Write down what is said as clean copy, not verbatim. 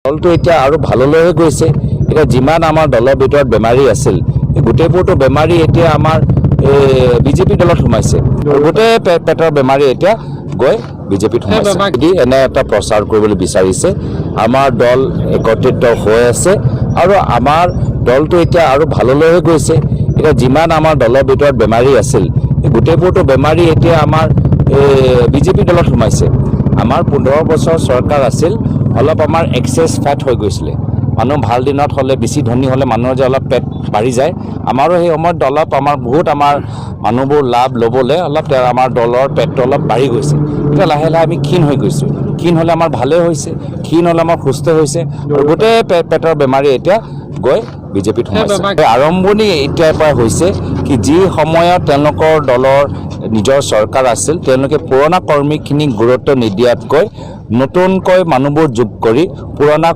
দলটো এতিয়া আৰু ভাললৈহে গৈছে। এতিয়া যিমান আমাৰ দলৰ ভিতৰত বেমাৰী আছিল, গোটেইবোৰতো বেমাৰী এতিয়া আমাৰ বিজেপি দলত সোমাইছে। গোটেই পেটৰ বেমাৰী এতিয়া গৈ বিজেপিত সোমাইছে। যদি এনে এটা প্ৰচাৰ কৰিবলৈ বিচাৰিছে, আমাৰ দল একত্ৰিত হৈ আছে আৰু আমাৰ দলটো এতিয়া আৰু ভাললৈহে গৈছে। এতিয়া যিমান আমাৰ দলৰ ভিতৰত বেমাৰী আছিল, গোটেইবোৰতো বেমাৰী এতিয়া আমাৰ বিজেপি দলত সোমাইছে। আমাৰ 15 বছৰ চৰকাৰ আছিল, অলপ আমাৰ এক্সেছ ফেট হৈ গৈছিলে। মানুহ ভাল দিনত হ'লে, বেছি ধনী হ'লে মানুহৰ যে অলপ পেট বাঢ়ি যায়, আমাৰো সেই সময়ত অলপ বহুত মানুহবোৰ লাভ ল'বলৈ অলপ আমাৰ দলৰ পেটটো অলপ বাঢ়ি গৈছে। এতিয়া লাহে লাহে আমি ক্ষীণ হৈ গৈছোঁ। ক্ষীণ হ'লে আমাৰ ভালেই হৈছে, ক্ষীণ হ'লে আমাৰ সুস্থ হৈছে আৰু গোটেই পেটৰ বেমাৰী এতিয়া গৈ বিজেপিত সোমাইছে। আৰম্ভণি এতিয়াৰ পৰা হৈছে কি যি সময়ত তেওঁলোকৰ দলৰ নিজৰ চৰকাৰ আছিল, তেওঁলোকে পুৰণা কৰ্মীখিনিক গুৰুত্ব নিদিয়াতকৈ নতুনকৈ মানুহবোৰ যোগ কৰি পুৰণা